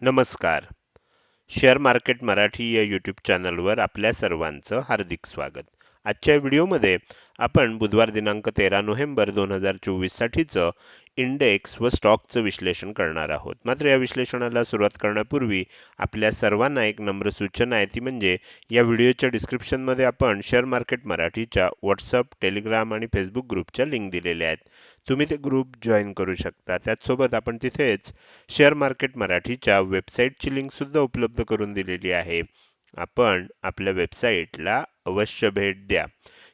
नमस्कार. Share market Marathi या YouTube चॅनलवर आपल्या सर्वांचं हार्दिक स्वागत. आजच्या व्हिडिओमध्ये आपण बुधवार दिनांक 13 नोव्हेंबर 2024 साठीचं इंडेक्स व स्टॉकचं विश्लेषण करणार आहोत. मात्र या विश्लेषणाला सुरुवात करण्यापूर्वी आपल्या सर्वांना एक नम्र सूचना आहे, ती म्हणजे या व्हिडिओच्या डिस्क्रिप्शनमध्ये आपण शेअर मार्केट मराठीच्या व्हॉट्सअप, टेलिग्राम आणि फेसबुक ग्रुपच्या लिंक दिलेल्या आहेत. तुम्ही ते ग्रुप जॉईन करू शकता. त्याचसोबत आपण तिथेच शेअर मार्केट मराठीच्या वेबसाईटची लिंक सुद्धा उपलब्ध करून दिलेली आहे. आपण आपल्या वेबसाईटला अवश्य भेट द्या.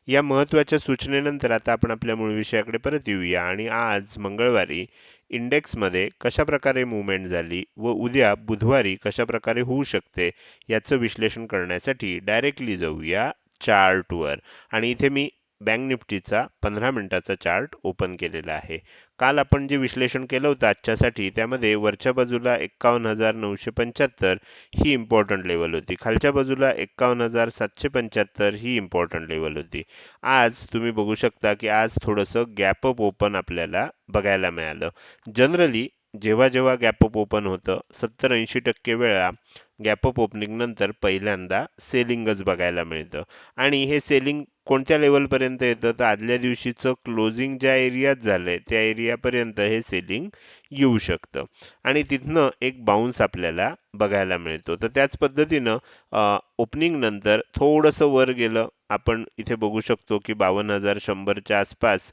या महत्त्वाच्या सूचनेनंतर आता आपण आपल्या मूळ विषयाकडे परत येऊया आणि आज मंगळवारी इंडेक्समध्ये कशा प्रकारे मूव्हमेंट झाली व उद्या बुधवारी कशा प्रकारे होऊ शकते याचं विश्लेषण करण्यासाठी डायरेक्टली जाऊया चार्टवर. आणि इथे मी बँक निफ्टीचा 15 मिनिटाचा चार्ट ओपन केलेला आहे. काल आपण जे विश्लेषण केलं होतं आजच्यासाठी, त्यामध्ये वरच्या बाजूला 51,975 ही इम्पॉर्टंट लेवल होती, खालच्या बाजूला 51,775 ही इम्पॉर्टंट लेवल होती. आज तुम्ही बघू शकता की आज थोडंसं गॅप अप ओपन आपल्याला बघायला मिळालं. जनरली जेव्हा जेव्हा गॅप अप ओपन होतं 70-80% वेळा गॅप अप ओपनिंग नंतर पहिल्यांदा सेलिंगच बघायला मिळतं. आणि हे सेलिंग कोणत्या लेवलपर्यंत येतं, तर आदल्या दिवशीचं क्लोजिंग ज्या एरियात झालंय त्या एरियापर्यंत हे सेलिंग येऊ शकतं आणि तिथनं एक बाउन्स आपल्याला बघायला मिळतो. तर त्याच पद्धतीनं ओपनिंग नंतर थोडंसं वर गेलं. आपण इथे बघू शकतो की 52,100च्या आसपास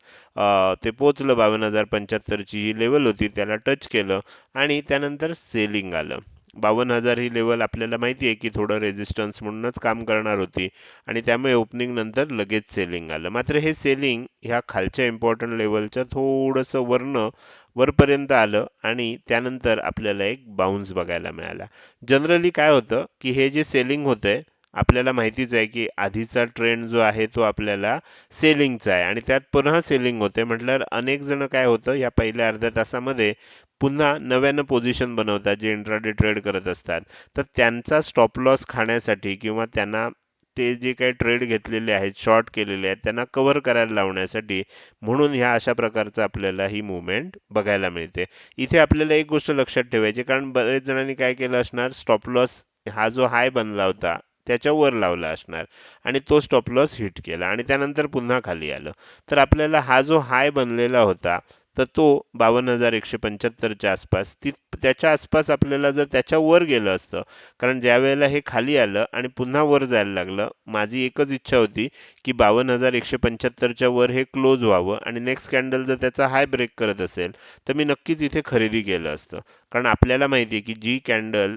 ते पोहोचलं. 52,075 ची ही लेवल होती, त्याला टच केलं आणि त्यानंतर सेलिंग आलं. 52,000 ही लेवल आपल्याला माहिती आहे की थोडं रेझिस्टन्स म्हणूनच काम करणार होती आणि त्यामुळे ओपनिंग नंतर लगेच सेलिंग आलं. मात्र हे सेलिंग ह्या खालच्या इम्पॉर्टंट लेवलच्या थोडंसं वरपर्यंत आलं आणि त्यानंतर आपल्याला एक बाउन्स बघायला मिळाला. जनरली काय होतं की हे जे सेलिंग होतंय, आपल्याला माहितीच आहे की आधीचा ट्रेंड जो आहे तो आपल्याला सेलिंगचा आहे आणि त्यात पुन्हा सेलिंग होते म्हटल्यावर अनेक जण काय होतं या पहिल्या अर्ध्या तासामध्ये पुन्हा नव्यानं पोझिशन बनवतात जे इंट्राडे ट्रेड करत असतात. तर त्यांचा स्टॉप लॉस खाण्यासाठी किंवा त्यांना ते जे काही ट्रेड घेतलेले आहेत, शॉर्ट केलेले आहेत, त्यांना कव्हर करायला लावण्यासाठी म्हणून ह्या अशा प्रकारचं आपल्याला ही मूव्हमेंट बघायला मिळते. इथे आपल्याला एक गोष्ट लक्षात ठेवायची, कारण बरेच जणांनी काय केलं असणार, स्टॉप लॉस हा जो हाय बनला होता त्याच्या वर लावला असणार आणि तो स्टॉप लॉस हिट केला आणि त्यानंतर पुन्हा खाली आलं. तर आपल्याला हा जो हाय बनलेला होता तर तो 52,175 च्या आसपास, त्याच्या आसपास आपल्याला जर त्याच्या वर गेलं असतं, कारण ज्यावेळेला हे खाली आलं आणि पुन्हा वर जायला लागलं, माझी एकच इच्छा होती की 52,175 च्या वर हे क्लोज व्हावं आणि नेक्स्ट कॅन्डल जर त्याचा हाय ब्रेक करत असेल तर मी नक्कीच इथे खरेदी केलं असतं. कारण आपल्याला माहिती आहे की जी कॅन्डल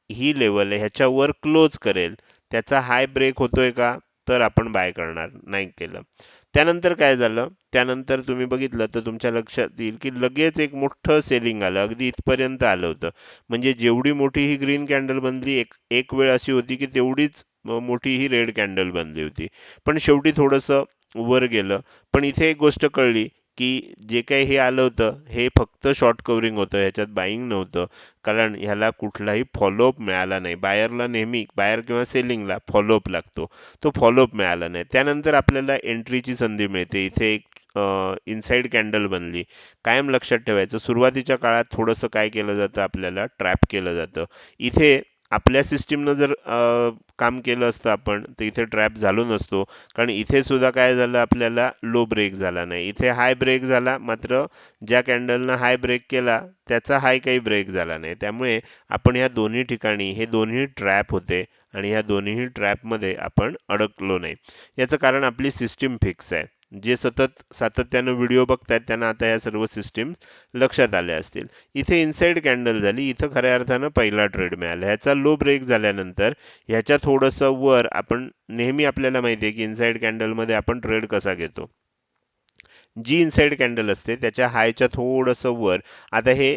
ही लेवल आहे ह्याच्यावर क्लोज करेल, त्याचा हाय ब्रेक होतोय का, तर आपण बाय करणार. नाही केलं. त्यानंतर काय झालं, त्यानंतर तुम्ही बघितलं तर तुमच्या लक्षात येईल की लगेच एक मोठं सेलिंग आलं, अगदी इथपर्यंत आलं होतं. म्हणजे जेवढी मोठी ही ग्रीन कॅन्डल बनली, एक एक वेळ अशी होती की तेवढीच मोठी ही रेड कॅन्डल बनली होती. पण शेवटी थोडंसं वर गेलं. पण इथे एक गोष्ट कळली की जे काही हे आलं होतं हे फक्त शॉर्ट कव्हरिंग होतं, ह्याच्यात बाईंग नव्हतं. कारण ह्याला कुठलाही फॉलोअप मिळाला नाही. बायरला नेहमी, बायर किंवा सेलिंगला फॉलोअप लागतो, तो फॉलोअप मिळाला नाही. त्यानंतर आपल्याला एंट्रीची संधी मिळते. इथे एक इनसाइड कॅन्डल बनली. कायम लक्षात ठेवायचं, सुरुवातीच्या काळात थोडंसं काय केलं जातं, आपल्याला ट्रॅप केलं जातं. इथे आपल्या सिस्टीमनं जर काम केलं असतं आपण, तर इथे ट्रॅप झालो नसतो. कारण इथे सुद्धा काय झालं, आपल्याला लो ब्रेक झाला नाही. इथे हाय ब्रेक झाला, मात्र ज्या कॅन्डलनं हाय ब्रेक केला त्याचा हाय काही ब्रेक झाला नाही. त्यामुळे आपण ह्या दोन्ही ठिकाणी, हे दोन्ही ट्रॅप होते आणि ह्या दोन्ही ट्रॅपमध्ये आपण अडकलो नाही. याचं कारण आपली सिस्टीम फिक्स आहे. जे सतत सातत्यानं व्हिडिओ बघतायत त्यांना आता या सर्व सिस्टीम लक्षात आल्या असतील. इथे इनसाइड कॅन्डल झाली, इथं खऱ्या अर्थानं पहिला ट्रेड मिळाला. ह्याचा लो ब्रेक झाल्यानंतर ह्याच्या थोडंसं वर, आपण नेहमी, आपल्याला माहिती आहे की इनसाइड कॅन्डलमध्ये आपण ट्रेड कसा घेतो, जी इनसाइड कॅन्डल असते त्याच्या हायच्या थोडंसं वर. आता हे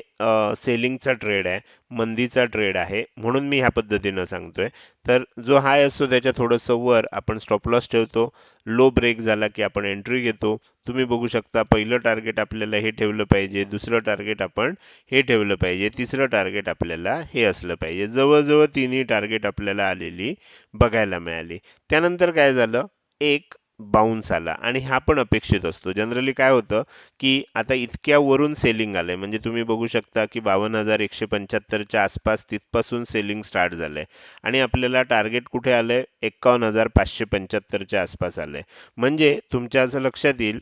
सेलिंगचा ट्रेड आहे, मंदीचा ट्रेड आहे, म्हणून मी ह्या पद्धतीनं सांगतोय. तर जो हाय असतो त्याच्या थोडंसं वर आपण स्टॉप लॉस ठेवतो. लो ब्रेक झाला की आपण एंट्री घेतो. तुम्ही बघू शकता, पहिलं टार्गेट आपल्याला हे ठेवलं पाहिजे, दुसरं टार्गेट आपण हे ठेवलं पाहिजे, तिसरं टार्गेट आपल्याला हे असलं पाहिजे. जवळजवळ तिन्ही टार्गेट आपल्याला आलेली बघायला मिळाली. त्यानंतर काय झालं, एक बाउन्स आला आणि हा पण अपेक्षित असतो. जनरली काय होतं, की आता इतक्या वरून सेलिंग आलंय म्हणजे तुम्ही बघू शकता, की 52,175 च्या आसपास तिथपासून सेलिंग स्टार्ट झालंय आणि आपल्याला टार्गेट कुठे आलंय 51,575 च्या आसपास आलंय. म्हणजे तुमच्या असं लक्षात येईल,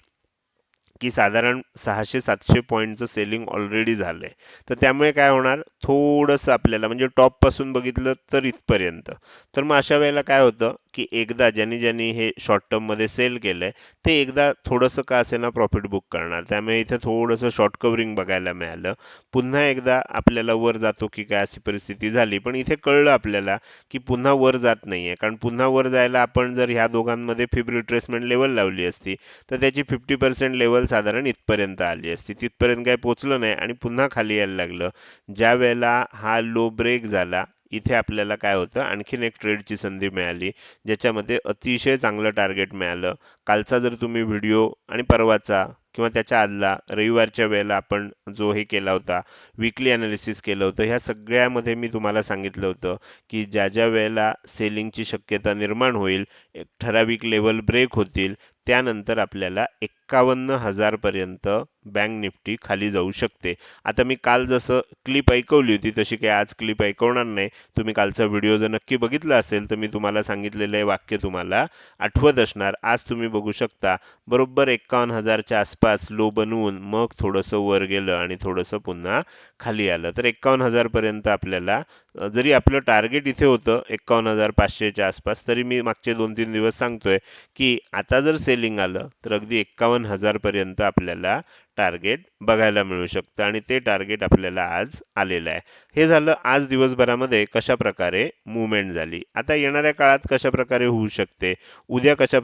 की साधारण 600-700 पॉईंटचं सेलिंग ऑलरेडी झालंय. तर त्यामुळे काय होणार, थोडंसं आपल्याला म्हणजे टॉपपासून बघितलं तर इथपर्यंत. तर मग अशा वेळेला काय होतं, की एकदा ज्यांनी ज्यांनी हे शॉर्ट टर्ममध्ये सेल केलंय, ते एकदा थोडंसं का असेना प्रॉफिट बुक करणार. त्यामुळे इथे थोडंसं शॉर्ट कव्हरिंग बघायला मिळालं. पुन्हा एकदा आपल्याला वर जातो की काय अशी परिस्थिती झाली. पण इथे कळलं आपल्याला, की पुन्हा वर जात नाहीये. कारण पुन्हा वर जायला आपण जर ह्या दोघांमध्ये फिब रिट्रेसमेंट लेवल लावली असती, तर त्याची 50% लेवल साधारण इथपर्यंत आली असती. तिथपर्यंत काही पोहोचलं नाही आणि पुन्हा खाली यायला लागलं. ज्या वेळेला हा लो ब्रेक झाला, इथे आपल्याला काय होतं, आणखीन एक ट्रेडची संधी मिळाली, ज्याच्यामध्ये अतिशय चांगलं टार्गेट मिळालं. कालचा जर तुम्ही व्हिडिओ आणि परवाचा किंवा त्याच्या आदला रविवारच्या वेळेला आपण जो हे केला होता, वीकली अनालिसिस केलं होतं, ह्या सगळ्यामध्ये मी तुम्हाला सांगितलं होतं, की ज्या ज्या वेळेला सेलिंगची शक्यता निर्माण होईल, एक ठराविक लेवल ब्रेक होतील, त्यानंतर आपल्याला 51,000 पर्यंत बँक निफ्टी खाली जाऊ शकते. आता मी काल जसं क्लिप ऐकवली होती तशी काही आज क्लिप ऐकवणार नाही. तुम्ही कालचा व्हिडिओ जर नक्की बघितला असेल तर मी तुम्हाला सांगितलेलं हे वाक्य तुम्हाला आठवत असणार. आज तुम्ही बघू शकता बरोबर 51,000 च्या आसपास लो बनवून मग थोडंसं वर गेलं आणि थोडंसं पुन्हा खाली आलं. तर 51,000 पर्यंत आपल्याला जरी आपलं टार्गेट इथे होतं 51,500 च्या आसपास, तरी मी मागचे 2-3 दिवस सांगतोय, की आता जर सेलिंग आलं तर अगदी 51,000 पर्यंत आपल्याला टार्गेट बघायला मिळू शकतं आणि ते टार्गेट आपल्याला आज आलेलं आहे. हे झालं आज दिवसभरामध्ये कशा प्रकारे मूव्हमेंट झाली. आता येणाऱ्या काळात कशा प्रकारे होऊ शकते, उद्या कशा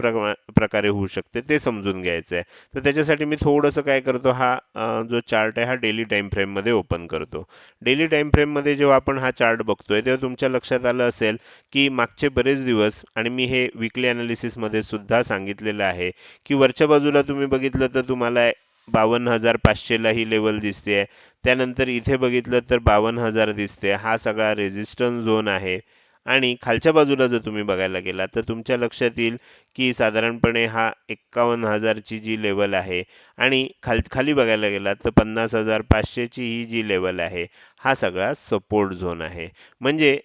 प्रकारे होऊ शकते ते समजून घ्यायचं आहे. तर त्याच्यासाठी मी थोडंसं काय करतो, हा जो चार्ट आहे हा डेली टाइम फ्रेममध्ये ओपन करतो. डेली टाइम फ्रेममध्ये जेव्हा आपण हा चार्ट बघतोय तेव्हा तुमच्या लक्षात आलं असेल, की मागचे बरेच दिवस आणि मी हे वीकली अनालिसिसमध्ये सुद्धा सांगितलेलं आहे, की वरच्या बाजूला तुम्ही बघितलं तर तुम्हाला 52,500 ला ही लेवल दिसते. त्यानंतर इथे बघितलं तर 52,000 दिसते. हा सगळा रेझिस्टन्स झोन आहे. आणि खालच्या बाजूला जर तुम्ही बघायला गेलात तर तुमच्या लक्षात येईल, की साधारणपणे हा 51,000 ची जी लेवल आहे आणि खाली बघायला गेलात तर 50,500 ची ही जी लेवल आहे, हा सगळा सपोर्ट झोन आहे. म्हणजे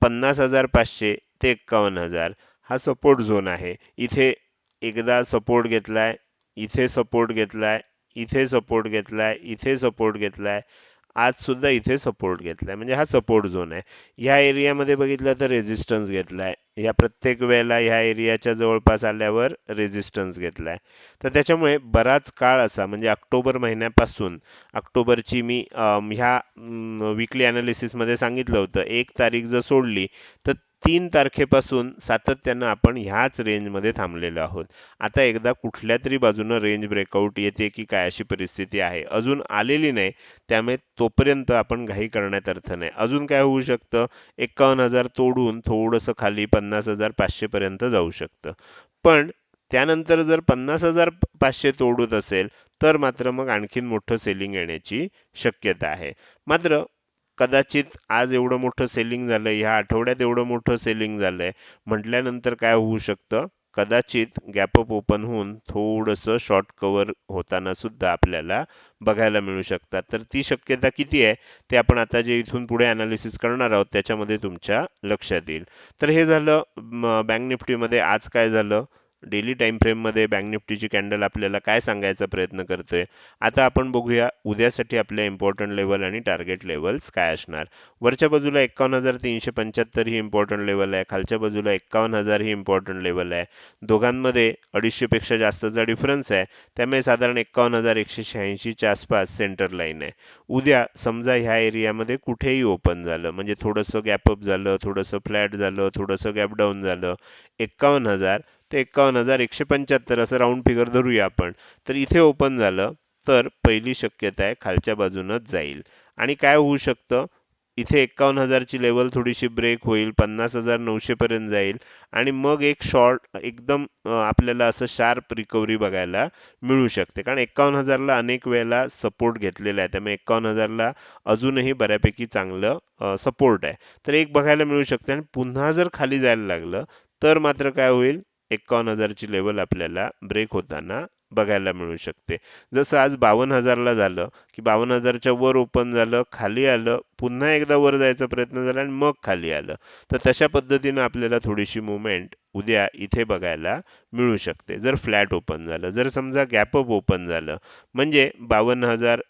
50,500 ते 51,000 हा सपोर्ट झोन आहे. इथे एकदा सपोर्ट घेतलाय, इथे सपोर्ट घेतलाय, इथे सपोर्ट घेतलाय, इथे सपोर्ट घेतलाय, आज सुद्धा इथे सपोर्ट घेतलाय. म्हणजे हा सपोर्ट झोन आहे. ह्या एरियामध्ये बघितलं तर रेझिस्टन्स घेतलाय. या प्रत्येक वेळेला ह्या एरियाच्या जवळपास आल्यावर रेझिस्टन्स घेतलाय. तर त्याच्यामुळे बराच काळ असा म्हणजे ऑक्टोबर महिन्यापासून ऑक्टोबरची मी ह्या वीकली अनालिसिसमध्ये सांगितलं होतं, 1 तारीख जर सोडली तर 3 तारखेपासून सातत्यानं आपण ह्याच रेंजमध्ये थांबलेलो आहोत. आता एकदा कुठल्या तरी बाजूनं रेंज ब्रेकआउट येते की काय अशी परिस्थिती आहे. अजून आलेली नाही. त्यामुळे तोपर्यंत आपण घाई करण्यात अर्थ नाही. अजून काय होऊ शकतं, 51,000 तोडून थोडंसं खाली 50,500 पर्यंत जाऊ शकतं. पण त्यानंतर जर 50,500 तोडत असेल, तर मात्र मग आणखीन मोठं सेलिंग येण्याची शक्यता आहे. मात्र कदाचित आज एवढं मोठं सेलिंग झालंय, ह्या आठवड्यात एवढं मोठं सेलिंग झालंय म्हटल्यानंतर काय होऊ शकतं, कदाचित गॅप अप ओपन होऊन थोडंसं शॉर्ट कव्हर होताना सुद्धा आपल्याला बघायला मिळू शकतात. तर ती शक्यता किती आहे ते आपण आता जे इथून पुढे अनालिसिस करणार आहोत त्याच्यामध्ये तुमच्या लक्षात येईल. तर हे झालं बँक निफ्टीमध्ये आज काय झालं. डेली टाइम फ्रेममध्ये बँक निफ्टीची कॅन्डल आपल्याला काय सांगायचा प्रयत्न करतोय. आता आपण बघूया उद्यासाठी आपल्या इम्पॉर्टंट लेवल आणि टार्गेट लेवल्स काय असणार. वरच्या बाजूला 51,375 ही इम्पॉर्टंट लेवल आहे. खालच्या बाजूला 51,000 ही इम्पॉर्टंट लेवल आहे. दोघांमध्ये 250 पेक्षा जास्तचा डिफरन्स आहे. त्यामुळे साधारण 51,186 च्या आसपास सेंटर लाईन आहे. उद्या समजा ह्या एरियामध्ये कुठेही ओपन झालं म्हणजे थोडंसं गॅप अप झालं, थोडंसं फ्लॅट झालं, थोडंसं गॅप डाऊन झालं, 51,000 ते 51,175 असं राऊंड फिगर धरूया आपण. तर इथे ओपन झालं तर पहिली शक्यता आहे खालच्या बाजूनच जाईल. आणि काय होऊ शकतं, इथे 51,000 ची लेवल थोडीशी ब्रेक होईल, 50,900 पर्यंत जाईल आणि मग एक शॉर्ट एकदम आपल्याला असं शार्प रिकव्हरी बघायला मिळू शकते. कारण 51,000 ला अनेक वेळेला सपोर्ट घेतलेला आहे. त्यामुळे 51,000 ला अजूनही बऱ्यापैकी चांगलं सपोर्ट आहे. तर एक बघायला मिळू शकते आणि पुन्हा जर खाली जायला लागलं तर मात्र काय होईल, 51,000ची लेवल आपल्याला ब्रेक होताना बघायला मिळू शकते. जसं आज 52,000ला झालं, की 52,000च्या वर ओपन झालं, खाली आलं, पुन्हा एकदा वर जायचा प्रयत्न झाला आणि मग खाली आलं. तर तशा पद्धतीनं आपल्याला थोडीशी मूव्हमेंट उद्या इथे बघायला मिळू शकते. जर फ्लॅट ओपन झालं, जर समजा गॅप अप ओपन झालं, म्हणजे 52,000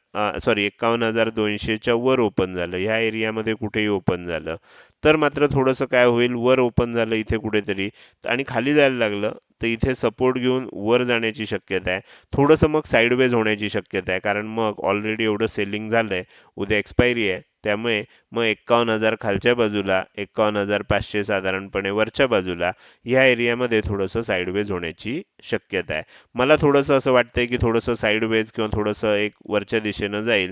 सॉरी 51,200च्या वर ओपन झालं, ह्या एरियामध्ये कुठेही ओपन झालं, तर मात्र थोडंसं काय होईल, वर ओपन झालं इथे कुठेतरी आणि खाली जायला लागलं, तर इथे सपोर्ट घेऊन वर जाण्याची शक्यता आहे. थोडंसं मग साईडवेज होण्याची शक्यता आहे, कारण मग ऑलरेडी एवढं सेलिंग झालंय, उद्या एक्सपायरी आहे. त्यामुळे मग 51,000 खालच्या बाजूला, 51,500 साधारणपणे वरच्या बाजूला, या एरियामध्ये थोडंसं साईडवेज होण्याची शक्यता आहे. मला थोडंसं असं वाटतंय की थोडंसं साईडवेज किंवा थोडंसं एक वरच्या दिशेनं जाईल.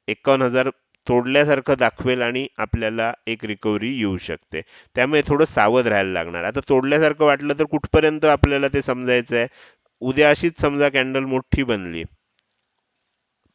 51,000 तोडल्यासारखं दाखवेल आणि आपल्याला एक रिकव्हरी येऊ शकते. त्यामुळे थोडं सावध राहायला लागणार. आता तोडल्यासारखं वाटलं तर कुठपर्यंत आपल्याला ते समजायचं आहे. उद्या अशीच समजा कॅन्डल मोठी बनली,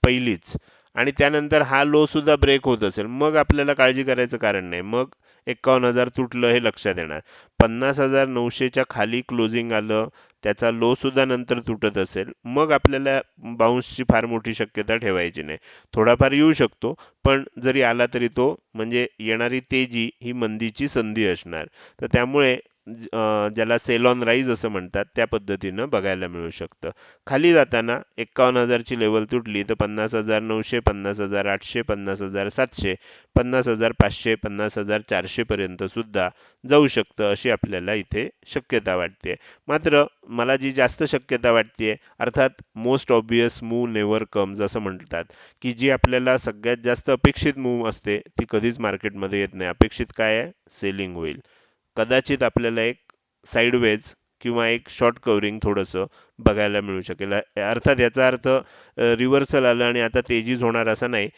पहिलीच, आणि त्यानंतर हा लो सुद्धा ब्रेक होत असेल, मग आपल्याला काळजी करायचं कारण नाही. मग 51,000 तुटलं हे लक्षात येणार. 50,900च्या खाली क्लोजिंग आलं, त्याचा लो सुद्धा नंतर तुटत असेल, मग आपल्याला बाउन्सची फार मोठी शक्यता ठेवायची नाही. थोडाफार येऊ शकतो, पण जरी आला तरी तो म्हणजे येणारी तेजी ही मंदीची संधी असणार. तर त्यामुळे ज्याला सेल ऑन राईज असं म्हणतात, त्या पद्धतीनं बघायला मिळू शकतं. खाली जाताना 51,000ची लेवल तुटली तर 50,900, 50,800, 50,700, 50,500, 50,400 पर्यंत सुद्धा जाऊ शकतं, अशी आपल्याला इथे शक्यता वाटते. मात्र मला जी जास्त शक्यता वाटते, अर्थात most obvious move never comes असं म्हणतात, की जी आपल्याला सगळ्यात जास्त अपेक्षित मूव असते ती कधीच मार्केटमध्ये येत नाही. अपेक्षित काय आहे? सेलिंग होईल. कदाचित आपल्याला एक साइडवेज किंवा एक शॉर्ट कव्हरिंग थोडंसं बघायला मिळू शकेल. अर्थात याचा अर्थ रिव्हर्सल आलं आणि आता तेजीच होणार असं नाही.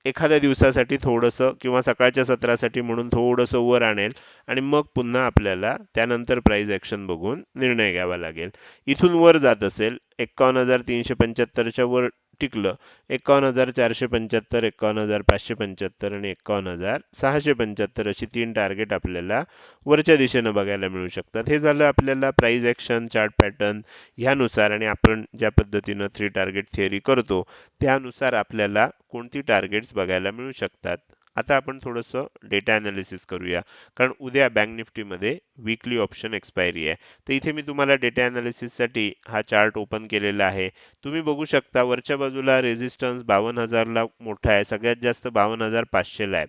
एखाद्या दिवसासाठी थोडंसं किंवा सकाळच्या सत्रासाठी म्हणून थोडंसं वर आणेल आणि मग पुन्हा आपल्याला त्यानंतर प्राइस ॲक्शन बघून निर्णय घ्यावा लागेल. इथून वर जात असेल 51,375च्या वर टिकलं, 51,475, 51,575 आणि 51,675 अशी 3 टार्गेट आपल्याला वरच्या दिशेनं बघायला मिळू शकतात. हे झालं आपल्याला प्राइस ॲक्शन, चार्ट पॅटर्न ह्यानुसार, आणि आपण ज्या पद्धतीनं 3 टार्गेट थिअरी करतो त्यानुसार आपल्याला कोणती टार्गेट्स बघायला मिळू शकतात. आता आपण थोडंसं डेटा ॲनालिसिस करूया, कारण उद्या बँक निफ्टीमध्ये वीकली ऑप्शन एक्सपायरी आहे. तर इथे मी तुम्हाला डेटा ॲनालिसिससाठी हा चार्ट ओपन केलेला आहे. तुम्ही बघू शकता वरच्या बाजूला रेझिस्टन्स 52,000ला मोठा आहे, सगळ्यात जास्त 52,500ला आहे.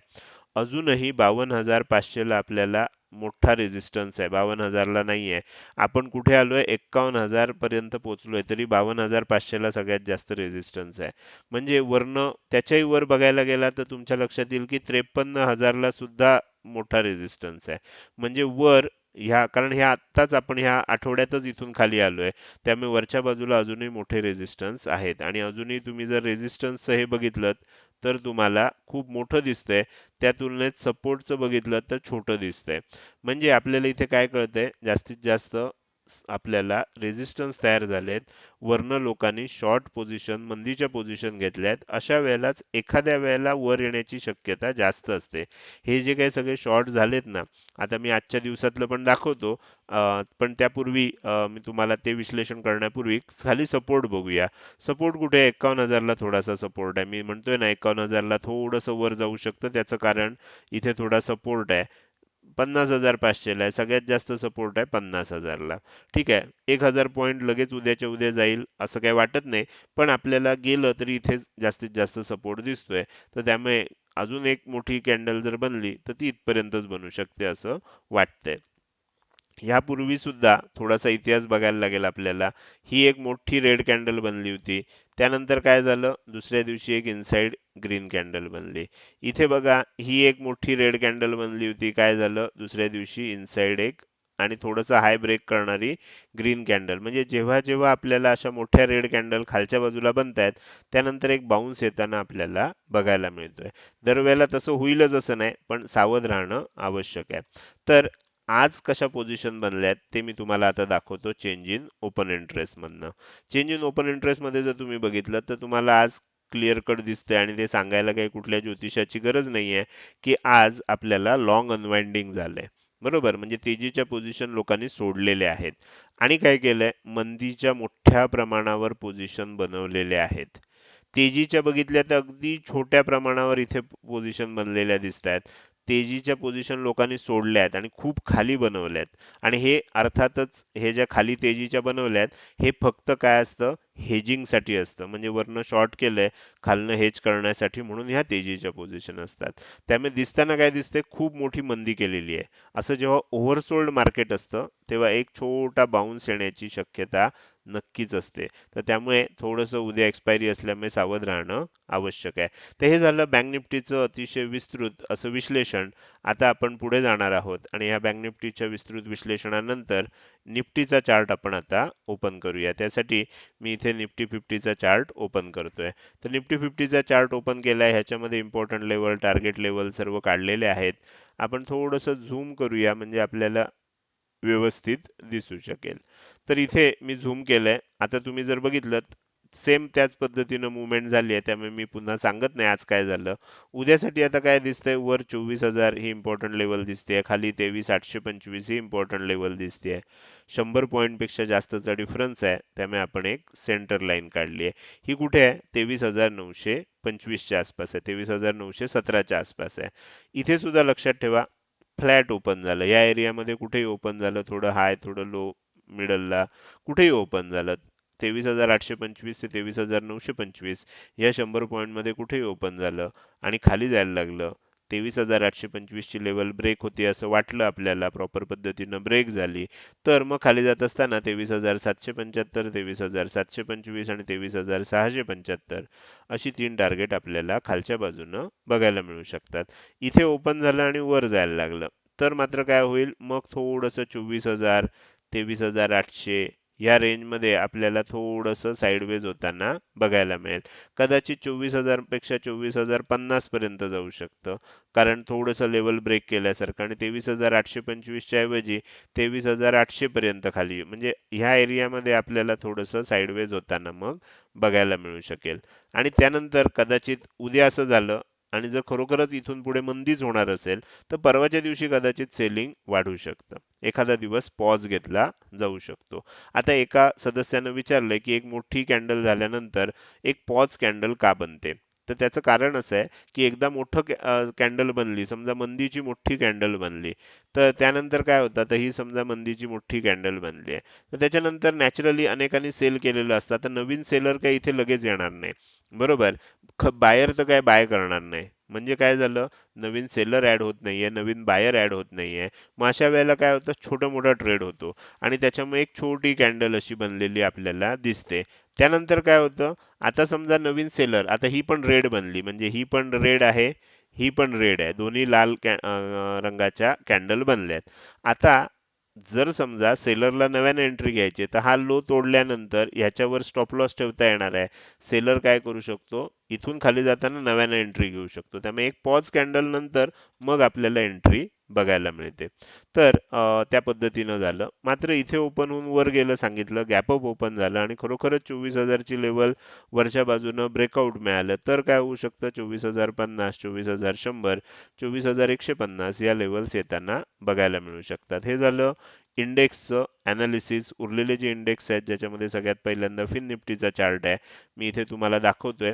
अजूनही 52,500ला आपल्याला मोठा रेझिस्टन्स आहे, 52,000ला नाही आहे. आपण कुठे आलोय? 51,000 पर्यंत पोहोचलोय, तरी 52,500ला सगळ्यात जास्त रेझिस्टन्स आहे. म्हणजे वरनं त्याच्याही वर बघायला गेला तर तुमच्या लक्षात येईल की 53,000ला सुद्धा मोठा रेझिस्टन्स आहे. म्हणजे वर ह्या, कारण ह्या आत्ताच आपण ह्या आठवड्यातच इथून खाली आलोय, त्यामुळे वरच्या बाजूला अजूनही मोठे रेझिस्टन्स आहेत. आणि अजूनही तुम्ही जर रेझिस्टन्सचं हे बघितलं तर तुम्हाला खूप मोठं दिसतंय, त्या तुलनेत सपोर्टचं बघितलं तर छोटं दिसतंय. म्हणजे आपल्याला इथे काय कळतंय, जास्तीत जास्त आपल्याला रेझिस्टन्स तयार झालेत, वरनं लोकांनी शॉर्ट पोझिशन, मंदीच्या पोझिशन घेतल्यात. अशा वेळेलाच एखाद्या वेळेला वर येण्याची शक्यता जास्त असते. हे जे काही सगळे शॉर्ट झालेत ना, आता मी आजच्या दिवसातलं पण दाखवतो, पण त्यापूर्वी मी तुम्हाला ते विश्लेषण करण्यापूर्वी खाली सपोर्ट बघूया. सपोर्ट कुठे आहे? 51,000ला थोडासा सपोर्ट आहे. मी म्हणतोय ना 51,000ला थोडंसं वर जाऊ शकतं, त्याचं कारण इथे थोडा सपोर्ट आहे. 50,500ला आहे, सगळ्यात जास्त सपोर्ट आहे 50,000ला. ठीक आहे, 1,000 पॉईंट लगेच उद्याच्या उद्या जाईल असं काही वाटत नाही, पण आपल्याला गेलं तरी इथे जास्तीत जास्त सपोर्ट दिसतोय. तर त्यामुळे अजून एक मोठी कॅन्डल जर बनली तर ती इथपर्यंतच बनू शकते असं वाटतंय. ह्यापूर्वी सुद्धा थोडासा इतिहास बघायला लागेल आपल्याला. ही एक मोठी रेड कॅन्डल बनली होती. त्यानंतर काय झालं? दुसऱ्या दिवशी एक इनसाइड ग्रीन कॅन्डल बनली. इथे बघा, ही एक मोठी रेड कॅन्डल बनली होती. काय झालं? दुसऱ्या दिवशी इनसाइड एक आणि थोडंसं हाय ब्रेक करणारी ग्रीन कॅन्डल. म्हणजे जेव्हा जेव्हा आपल्याला अशा मोठ्या रेड कॅन्डल खालच्या बाजूला बनतायत, त्यानंतर एक बाउन्स येताना आपल्याला बघायला मिळतोय. दरवेळेला तसं होईलच असं नाही, पण सावध राहणं आवश्यक आहे. तर आज कशा पोझिशन बनल्यात ते मी तुम्हाला आता दाखवतो चेंज इन ओपन इंटरेस्ट मधनं. चेंज इन ओपन इंटरेस्ट मध्ये जर तुम्ही बघितलं तर तुम्हाला आज क्लिअर कट दिसते, आणि ते सांगायला काही कुठल्या ज्योतिषाची गरज नाहीये की आज आपल्याला लॉंग अनवाइंडिंग झालंय. बरोबर, म्हणजे तेजीच्या पोझिशन लोकांनी सोडलेल्या आहेत आणि काय केलंय, मंदीच्या मोठ्या प्रमाणावर पोझिशन बनवलेले आहेत. तेजीच्या बघितल्या तर अगदी छोट्या प्रमाणावर इथे पोझिशन बनलेल्या दिसत आहेत. तेजीच्या पोझिशन लोकांनी सोडल्या आहेत आणि खूप खाली बनवल्यात. आणि हे अर्थातच हे ज्या खाली तेजीच्या बनवल्यात, हे फक्त काय असतं, हेजिंगसाठी असतं. म्हणजे वरनं शॉर्ट केलंय, खालनं हेज करण्यासाठी, म्हणून ह्या तेजीच्या पोझिशन असतात. त्यामुळे दिसताना काय दिसते, खूप मोठी मंदी केलेली आहे. असं जेव्हा ओव्हरसोल्ड मार्केट असतं, तेव्हा एक छोटा बाउन्स येण्याची शक्यता नक्कीच असते. तर त्यामुळे थोडंसं उद्या एक्सपायरी असल्यामुळे सावध राहणं आवश्यक आहे. तर हे झालं बँक निफ्टीचं अतिशय विस्तृत असं विश्लेषण. आता आपण पुढे जाणार आहोत आणि ह्या बँक निफ्टीच्या विस्तृत विश्लेषणानंतर निफ्टीचा चार्ट आपण आता ओपन करूया. त्यासाठी मी इथे निफ्टी 50चा चार्ट ओपन करतोय. तर निफ्टी 50चा चार्ट ओपन केलाय. ह्याच्यामध्ये इम्पॉर्टंट लेवल, टार्गेट लेवल सर्व काढलेले आहेत. आपण थोडंसं झूम करूया म्हणजे आपल्याला व्यवस्थित दिसू शकेल. तर इथे मी झूम केलंय. आता तुम्ही जर बघितलं, सेम त्याच पद्धतीनं मूव्हमेंट झाली आहे. त्यामुळे मी पुन्हा सांगत नाही आज काय झालं. उद्यासाठी आता काय दिसतंय, वर 24,000 ही इम्पॉर्टंट लेवल दिसते, खाली 23,825 ही इम्पॉर्टंट लेवल दिसते. 100 पॉईंट पेक्षा जास्तचा डिफरन्स आहे, त्यामुळे आपण एक सेंटर लाईन काढली आहे. ही कुठे आहे, 23,925 च्या आसपास आहे, 23,917 च्या आसपास आहे. इथे सुद्धा लक्षात ठेवा, फ्लॅट ओपन झालं. या एरियामध्ये कुठेही ओपन झालं, थोडं हाय थोडं लो, मिडलला कुठेही ओपन झालं, 23,825 ते 23,925 या 100 पॉईंट मध्ये कुठेही ओपन झालं आणि खाली जायला लागलं. 23,825 ची लेवल ब्रेक होती असं वाटलं आपल्याला, प्रॉपर पद्धतीनं ब्रेक झाली, तर मग खाली जात असताना 23,775, 23,725 आणि 23,675 अशी 3 टार्गेट आपल्याला खालच्या बाजूनं बघायला मिळू शकतात. इथे ओपन झालं आणि वर जायला लागलं, तर मात्र काय होईल, मग थोडंसं 24,000, 23,800 या रेंजमध्ये आपल्याला थोडंसं साईडवेज होताना बघायला मिळेल. कदाचित 24,000 पेक्षा 24,050 पर्यंत जाऊ शकतं, कारण थोडंसं लेवल ब्रेक केल्यासारखं. आणि 23,825 च्या ऐवजी 23,800 पर्यंत खाली, म्हणजे ह्या एरियामध्ये आपल्याला थोडंसं साईडवेज होताना मग बघायला मिळू शकेल. आणि त्यानंतर कदाचित उद्या असं झालं आणि जर खरोखरच इथून पुढे मंदीच होणार असेल, तर परवाच्या दिवशी कदाचित सेलिंग वाढू शकतं. एखादा दिवस पॉज घेतला जाऊ शकतो. आता एका सदस्यानं विचारलंय, की एक मोठी कॅन्डल झाल्यानंतर एक पॉज कॅन्डल का बनते? तर त्याचं कारण असं आहे, की एकदा मोठं कॅन्डल बनली, समजा मंदीची मोठी कॅन्डल बनली, तर त्यानंतर काय होतं, तर ही समजा मंदीची मोठी कॅन्डल बनली आहे, तर त्याच्यानंतर नॅचरली अनेकांनी सेल केलेलं असतं. तर नवीन सेलर काही इथे लगेच येणार नाही, बरोबर. बायर तर काय बाय करणार नाही. म्हणजे काय झालं, नवीन सेलर ऍड होत नाहीये, नवीन बायर ऍड होत नाहीये. मग अशा वेळेला काय होतं, छोटा मोठा ट्रेड होतो आणि त्याच्यामुळे एक छोटी कॅन्डल अशी बनलेली आपल्याला दिसते. त्यानंतर काय होतं, आता समजा नवीन सेलर, आता ही पण रेड बनली, म्हणजे ही पण रेड आहे, ही पण रेड आहे, दोन्ही लाल रंगाच्या कॅन्डल बनल्यात. आता जर समजा सेलरला नव्याने एंट्री घ्यायची तर हा लो तोडल्यानंतर ह्याच्यावर स्टॉप लॉस ठेवता येणार आहे. सेलर काय करू शकतो, इथून खाली जाताना नव्याने एंट्री घेऊ शकतो. त्यामुळे एक पॉज कॅन्डल नंतर मग आपल्याला एंट्री बघायला मिळते. तर त्या पद्धतीनं झालं. मात्र इथे ओपन होऊन वर गेलं सांगितलं, गॅपअप ओपन झालं आणि खरोखरच 24,000 ची लेवल वरच्या बाजूनं ब्रेकआउट मिळालं, तर काय होऊ शकतं, 24,050, 24,100, 24,150 या लेवल्स येताना बघायला मिळू शकतात. हे झालं इंडेक्सचं अनालिसिस. उरलेले जे इंडेक्स आहेत, ज्याच्यामध्ये सगळ्यात पहिल्यांदा फिन निफ्टीचा चार्ट आहे, मी इथे तुम्हाला दाखवतोय.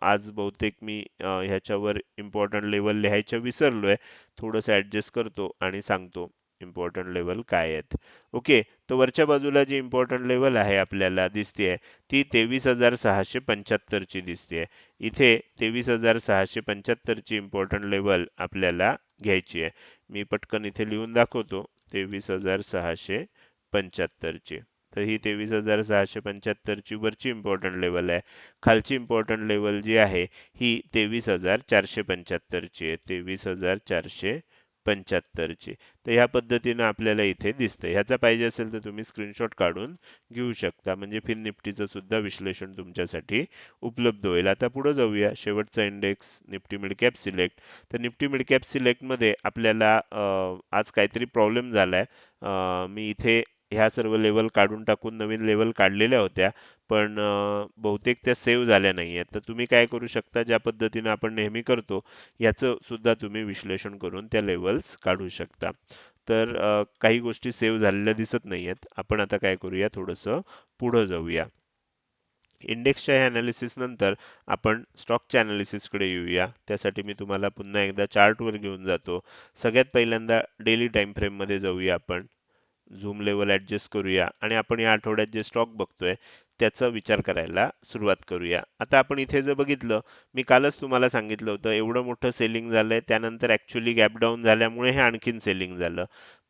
आज बहुतेक मी ह्याच्यावर इम्पॉर्टंट लेवल लिहायचं विसरलोय. थोडंसं ऍडजस्ट करतो आणि सांगतो इम्पॉर्टंट लेवल काय आहेत. ओके, तर वरच्या बाजूला जी इम्पॉर्टंट लेवल आहे आपल्याला दिसतेय, ती 23,675 ची दिसतेय. इथे 23,675 ची इम्पॉर्टंट लेवल आपल्याला घ्यायची आहे. मी पटकन इथे लिहून दाखवतो, 23,675 ची. तर ही 23,675 ची वरची इम्पॉर्टंट लेवल आहे. खालची इम्पॉर्टंट लेवल जी आहे ही 23,475 ची आहे, 23,475 ची. तर ह्या पद्धतीनं आपल्याला इथे दिसतंय. ह्याचा पाहिजे असेल तर तुम्ही स्क्रीनशॉट काढून घेऊ शकता, म्हणजे फिन निफ्टीचं सुद्धा विश्लेषण तुमच्यासाठी उपलब्ध होईल. आता पुढे जाऊया, शेवटचा index Nifty mid cap select. तर निफ्टी मिड कॅप सिलेक्ट मध्ये आपल्याला आज काहीतरी प्रॉब्लेम झालाय. मी इथे ह्या सर्व लेवल काढून टाकून नवीन लेवल काढलेल्या होत्या, पण बहुतेक त्या सेव्ह झाल्या नाहीयेत. तर तुम्ही काय करू शकता, ज्या पद्धतीने आपण नेहमी करतो, याचं सुद्धा तुम्ही विश्लेषण करून त्या लेवल्स काढू शकता. तर काही गोष्टी सेव्ह झालेल्या दिसत नाहीयेत. आपण आता काय करूया, थोडंसं पुढं जाऊया. इंडेक्सच्या ह्या अनालिसिस नंतर आपण स्टॉकच्या अनालिसिस कडे येऊया. त्यासाठी मी तुम्हाला पुन्हा एकदा चार्टवर घेऊन जातो. सगळ्यात पहिल्यांदा डेली टाइम फ्रेम मध्ये जाऊया आपण. झूम लेवल ऍडजस्ट करूया आणि आपण या आठवड्यात जे स्टॉक बघतोय त्याचा विचार करायला सुरुवात करूया. आता आपण इथे जर बघितलं, मी कालच तुम्हाला सांगितलं होतं एवढं मोठं सेलिंग झालंय, त्यानंतर ऍक्च्युली गॅप डाऊन झाल्यामुळे हे आणखीन सेलिंग झालं.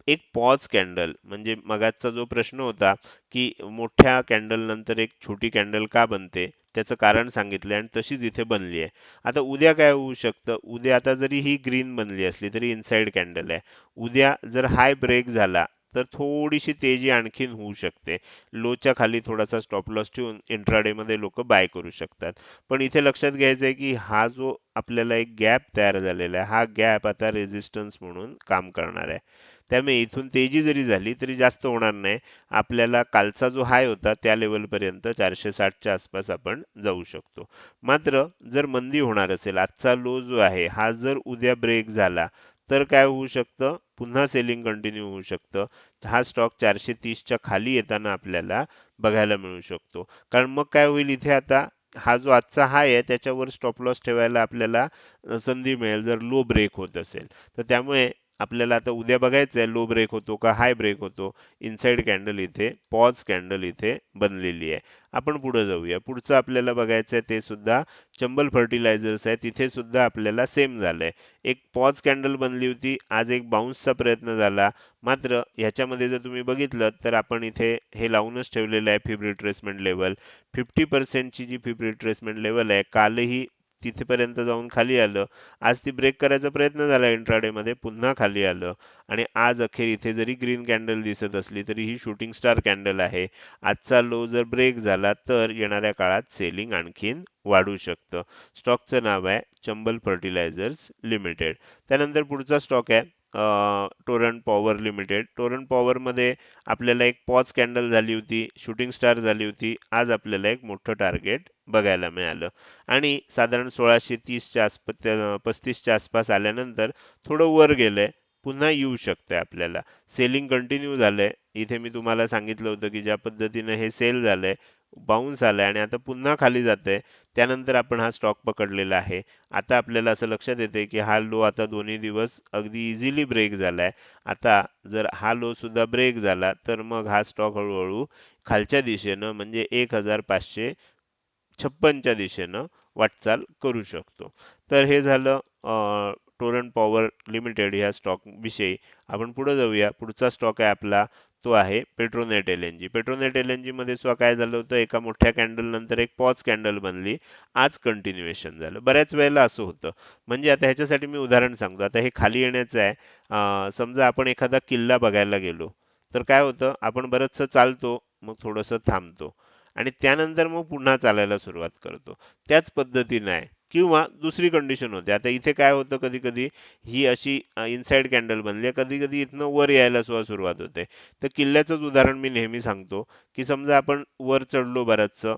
एक पॉज कॅन्डल, म्हणजे मगाचा जो प्रश्न होता की मोठ्या कॅन्डल नंतर एक छोटी कॅन्डल का बनते, त्याचं कारण सांगितलंय आणि तशीच इथे बनली आहे. आता उद्या काय होऊ शकतं, उद्या आता जरी ही ग्रीन बनली असली तरी इनसाइड कॅन्डल आहे. उद्या जर हाय ब्रेक झाला तर थोडीशी तेजी आणखीन होऊ शकते. लोच्या खाली थोडासा स्टॉप लॉस ठेवून इंट्राडे मध्ये लोक बाय करू शकतात. पण इथे लक्षात घ्यायचं आहे की हा जो आपल्याला एक गॅप तयार झालेला आहे, हा गॅप आता रेझिस्टन्स म्हणून काम करणार आहे. त्यामुळे इथून तेजी जरी झाली तरी जास्त होणार नाही. आपल्याला कालचा जो हाय होता त्या लेवल पर्यंत 460च्या आसपास आपण जाऊ शकतो. मात्र जर मंदी होणार असेल, आजचा लो जो आहे हा जर उद्या ब्रेक झाला तर काय होऊ शकतं, पुन्हा सेलिंग कंटिन्यू होऊ शकतं. हा स्टॉक 430च्या खाली येताना आपल्याला बघायला मिळू शकतो. कारण मग काय होईल, इथे आता हा जो आजचा हाय आहे त्याच्यावर स्टॉप लॉस ठेवायला आपल्याला संधी मिळेल जर लो ब्रेक होत असेल. तर त्यामुळे आपल्याला आता उद्या बघायचं आहे लो ब्रेक होतो का हाय ब्रेक होतो. इनसाइड कॅन्डल इथे, पॉज कॅन्डल इथे बनलेली आहे. आपण पुढे जाऊया. पुढचं आपल्याला बघायचं आहे ते सुद्धा चंबल फर्टिलायझर्स आहे. तिथे सुद्धा आपल्याला सेम झालंय. एक पॉज कॅन्डल बनली होती, आज एक बाउन्सचा प्रयत्न झाला. मात्र ह्याच्यामध्ये जर तुम्ही बघितलं तर आपण इथे हे लावूनच ठेवलेलं आहे फिब रिट्रेसमेंट लेवल. 50% ची जी फिब रिट्रेसमेंट लेवल आहे, कालही तिथेपर्यंत जाऊन खाली आलं. आज ती ब्रेक करायचा प्रयत्न झाला इंट्राडे मध्ये, पुन्हा खाली आलं. आणि आज अखेर इथे जरी ग्रीन कॅन्डल दिसत असली तरी ही शूटिंग स्टार कॅन्डल आहे. आजचा लो जर ब्रेक झाला तर येणाऱ्या काळात सेलिंग आणखीन वाढू शकतं. स्टॉकचं नाव आहे चंबल फर्टिलायझर्स लिमिटेड. त्यानंतर पुढचा स्टॉक आहे Torrent power limited. Torrent power मध्ये आपल्याला एक पॉज कॅन्डल झाली होती, शूटिंग स्टार झाली होती. आज आपल्याला एक मोठं टार्गेट बघायला मिळालं आणि साधारण 1630च्या आसपास 35च्या आसपास आल्यानंतर थोडं वर गेलंय, पुन्हा येऊ शकतंय आपल्याला. सेलिंग कंटिन्यू झालंय. इथे मी तुम्हाला सांगितलं होतं की ज्या पद्धतीने हे सेल झालंय, बाउन्स आलाय आणि आता पुन्हा खाली जातंय, त्यानंतर आपण हा स्टॉक पकडलेला आहे. आता आपल्याला असं लक्षात येते की हा लो आता दोन्ही दिवस अगदी इझिली ब्रेक झालाय. आता जर हा लो सुद्धा ब्रेक झाला तर मग हा स्टॉक हळूहळू खालच्या दिशेनं म्हणजे 1556च्या दिशेनं वाटचाल करू शकतो. तर हे झालं टोरंट पॉवर लिमिटेड या स्टॉक विषयी. आपण पुढे जाऊया. पुढचा स्टॉक आहे आपला, तो आहे पेट्रोनेट एलएनजी. पेट्रोनेट एलएनजी मध्ये सुद्धा काय झालं होतं, एका मोठ्या कॅन्डल नंतर एक पॉज कॅन्डल बनली, आज कंटिन्युएशन झालं. बऱ्याच वेळेला असं होतं. म्हणजे आता ह्याच्यासाठी मी उदाहरण सांगतो. आता हे खाली येण्याचं आहे. समजा आपण एखादा किल्ला बघायला गेलो तर काय होतं, आपण बरचसं चालतो, मग थोडंसं थांबतो आणि त्यानंतर मग पुन्हा चालायला सुरुवात करतो. त्याच पद्धतीने आहे. किंवा दुसरी कंडिशन होते. आता इथे काय होतं, कधी कधी ही अशी इनसाइड कॅन्डल बनली आहे, कधी कधी इथनं वर यायला सुद्धा सुरुवात होते. तर किल्ल्याचंच उदाहरण मी नेहमी सांगतो की समजा आपण वर चढलो बरचसं,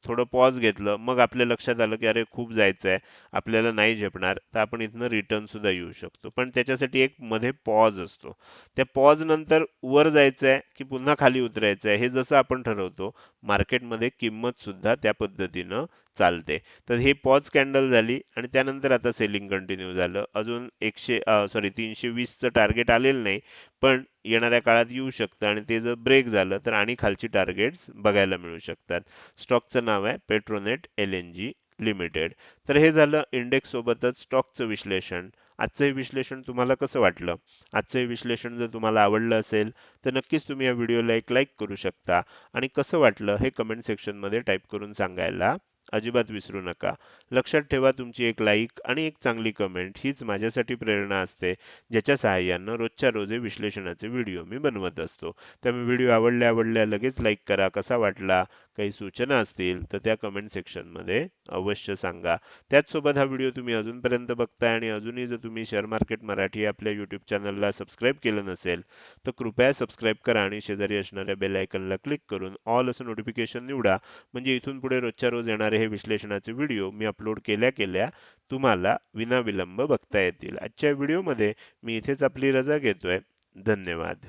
थोडं पॉज घेतलं, मग आपल्या लक्षात आलं की अरे खूप जायचं आहे, आपल्याला नाही झेपणार, तर आपण इथनं रिटर्न सुद्धा येऊ शकतो. पण त्याच्यासाठी एक मध्ये पॉज असतो. त्या पॉज नंतर वर जायचं आहे की पुन्हा खाली उतरायचं आहे, हे जसं आपण ठरवतो, मार्केटमध्ये किंमत सुद्धा त्या पद्धतीनं चालते. तर ही पॉज कॅन्डल झाली आणि त्यानंतर आता सेलिंग कंटिन्यू झालं. अजून 320चं टार्गेट आलेलं नाही, पण येणाऱ्या काळात येऊ शकतं आणि ते जर ब्रेक झालं तर आणि खालची टार्गेट्स बघायला मिळू शकतात. स्टॉकचं नाव आहे पेट्रोनेट एलएनजी लिमिटेड. तर हे झालं इंडेक्स सोबतच स्टॉकचं विश्लेषण. आजचं हे विश्लेषण तुम्हाला कसं वाटलं? आजचं हे विश्लेषण जर तुम्हाला आवडलं असेल तर नक्कीच तुम्ही या व्हिडिओला एक लाईक करू शकता आणि कसं वाटलं हे कमेंट सेक्शनमध्ये टाईप करून सांगायला अजिबात विसरू नका. लक्षात ठेवा, तुमची एक लाईक आणि एक चांगली कमेंट हीच माझ्यासाठी प्रेरणा असते, ज्याच्या सहाय्यानं रोजच्या रोज हे विश्लेषणाचे व्हिडिओ मी बनवत असतो. त्यामुळे व्हिडिओ आवडल्या लगेच लाईक करा. कसा वाटला, काही सूचना असतील तर त्या कमेंट सेक्शनमध्ये अवश्य सांगा. त्याचसोबत हा व्हिडिओ तुम्ही अजूनपर्यंत बघताय आणि अजूनही जर तुम्ही शेअर मार्केट मराठी आपल्या यूट्यूब चॅनलला सबस्क्राईब केलं नसेल तर कृपया सबस्क्राईब करा आणि शेजारी असणाऱ्या बेल आयकॉनला क्लिक करून ऑल असं नोटिफिकेशन निवडा. म्हणजे इथून पुढे रोजच्या रोज येणारे हे विश्लेषणाचे व्हिडिओ मी अपलोड केल्या केल्या तुम्हाला विनाविलंब बघता येतील. आजच्या व्हिडिओमध्ये मी इथेच आपली रजा घेतोय. धन्यवाद.